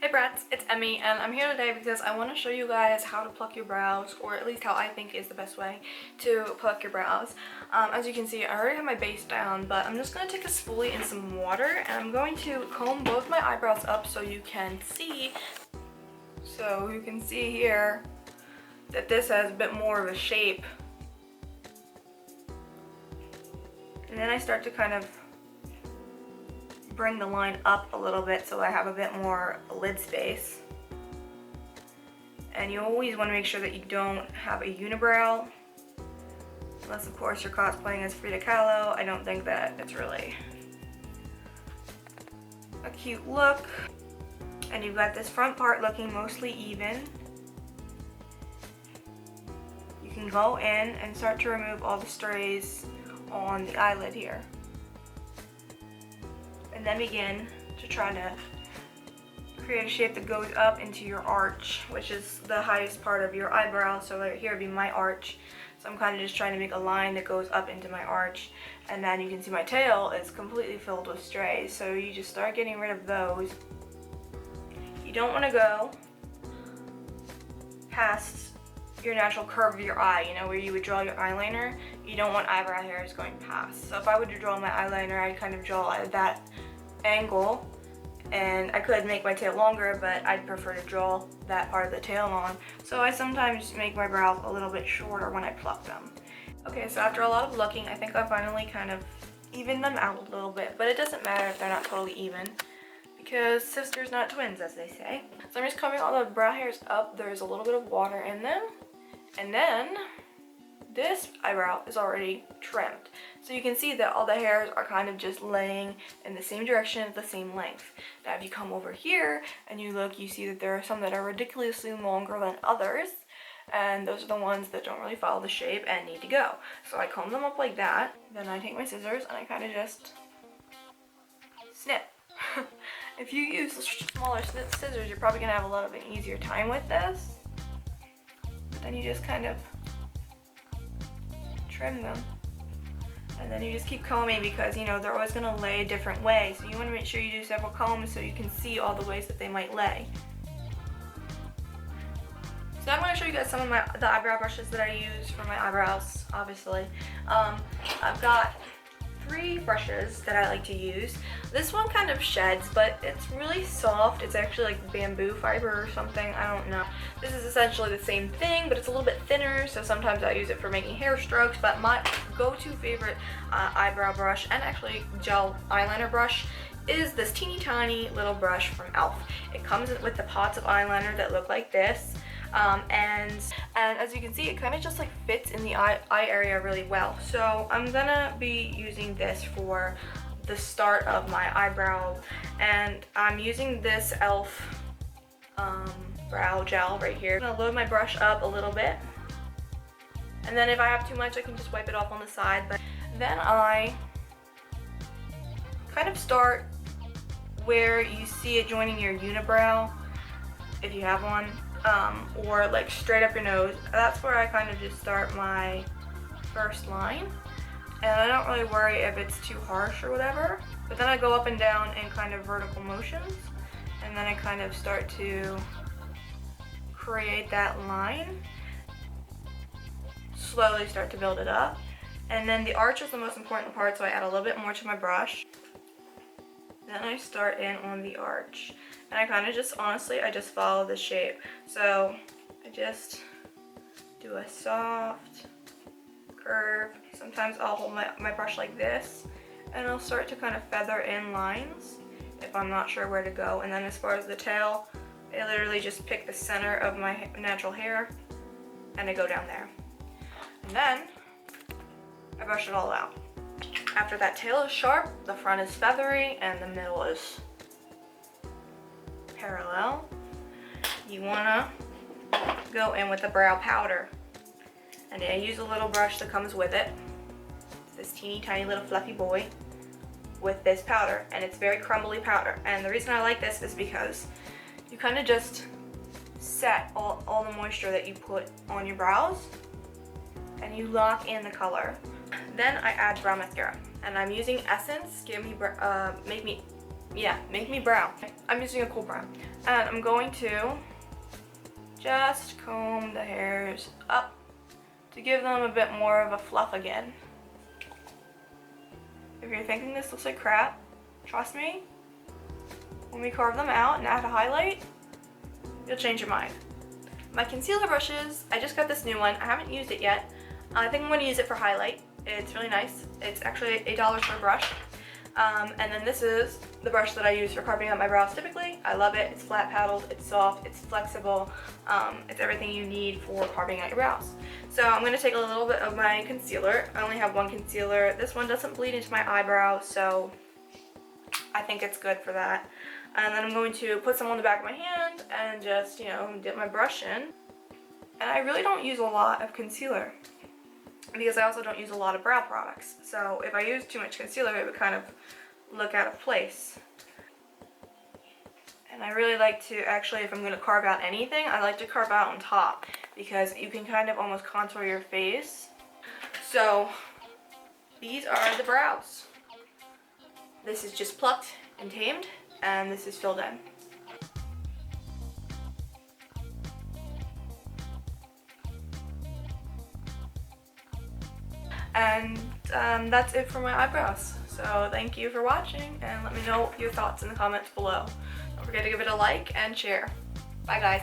Hey brats, it's Emmy and I'm here today because I want to show you guys how to pluck your brows, or at least how I think is the best way to pluck your brows. As you can see, I already have my base down, but I'm just going to take a spoolie and some water and I'm going to comb both my eyebrows up so you can see. So you can see here that this has a bit more of a shape. And then I start to kind of bring the line up a little bit so I have a bit more lid space. And you always want to make sure that you don't have a unibrow, unless of course you're cosplaying as Frida Kahlo. I don't think that it's really a cute look. And you've got this front part looking mostly even. You can go in and start to remove all the strays on the eyelid here. And then begin to try to create a shape that goes up into your arch, which is the highest part of your eyebrow. So right here would be my arch. So I'm kind of just trying to make a line that goes up into my arch. And then you can see my tail is completely filled with strays. So you just start getting rid of those. You don't want to go past your natural curve of your eye, you know, where you would draw your eyeliner. You don't want eyebrow hairs going past. So if I were to draw my eyeliner, I'd kind of draw at that angle, and I could make my tail longer, but I'd prefer to draw that part of the tail on. So I sometimes make my brows a little bit shorter when I pluck them. Okay, so after a lot of looking, I think I finally kind of evened them out a little bit, but it doesn't matter if they're not totally even, because sisters not twins, as they say. So I'm just combing all the brow hairs up. There's a little bit of water in them. And then this eyebrow is already trimmed. So you can see that all the hairs are kind of just laying in the same direction at the same length. Now if you come over here and you look, you see that there are some that are ridiculously longer than others. And those are the ones that don't really follow the shape and need to go. So I comb them up like that. Then I take my scissors and I kind of just snip. If you use smaller scissors, you're probably going to have a lot of an easier time with this. Then you just kind of trim them, and then you just keep combing, because you know they're always going to lay a different way, so you want to make sure you do several combs so you can see all the ways that they might lay. So now I'm going to show you guys some of the eyebrow brushes that I use for my eyebrows. Obviously, I've got 3 brushes that I like to use. This one kind of sheds, but it's really soft. It's actually like bamboo fiber or something, I don't know. This is essentially the same thing, but it's a little bit thinner, so sometimes I use it for making hair strokes. But my go-to favorite eyebrow brush, and actually gel eyeliner brush, is this teeny tiny little brush from e.l.f. It comes with the pots of eyeliner that look like this. And as you can see, it kind of just like fits in the eye area really well. So I'm gonna be using this for the start of my eyebrow, and I'm using this e.l.f. Brow gel right here. I'm gonna load my brush up a little bit, and then if I have too much, I can just wipe it off on the side. But then I kind of start where you see it joining your unibrow, if you have one. Or like straight up your nose. That's where I kind of just start my first line, and I don't really worry if it's too harsh or whatever, but then I go up and down in kind of vertical motions, and then I kind of start to create that line, slowly start to build it up, and then the arch is the most important part, so I add a little bit more to my brush. Then I start in on the arch, and I kind of just, honestly, I just follow the shape. So I just do a soft curve. Sometimes I'll hold my brush like this, and I'll start to kind of feather in lines if I'm not sure where to go. And then as far as the tail, I literally just pick the center of my natural hair and I go down there. And then I brush it all out. After that tail is sharp, the front is feathery, and the middle is parallel, you wanna go in with the brow powder. And I use a little brush that comes with it. It's this teeny tiny little fluffy boy with this powder, and it's very crumbly powder. And the reason I like this is because you kind of just set all the moisture that you put on your brows, and you lock in the color. Then I add brow mascara, and I'm using Essence Make Me Yeah, make me brow. I'm using a cool brown. And I'm going to just comb the hairs up to give them a bit more of a fluff again. If you're thinking this looks like crap, trust me, when we carve them out and add a highlight, you'll change your mind. My concealer brushes, I just got this new one. I haven't used it yet. I think I'm going to use it for highlight. It's really nice. It's actually $8 for a brush. And then this is the brush that I use for carving out my brows typically. I love it. It's flat paddled, it's soft, it's flexible. It's everything you need for carving out your brows. So I'm going to take a little bit of my concealer. I only have one concealer. This one doesn't bleed into my eyebrow, so I think it's good for that. And then I'm going to put some on the back of my hand and just, you know, dip my brush in. And I really don't use a lot of concealer because I also don't use a lot of brow products. So if I use too much concealer, it would kind of look out of place. And I really like to actually, if I'm going to carve out anything, I like to carve out on top because you can kind of almost contour your face. So these are the brows. This is just plucked and tamed, and this is filled in. And that's it for my eyebrows. So thank you for watching, and let me know your thoughts in the comments below. Don't forget to give it a like and share. Bye guys.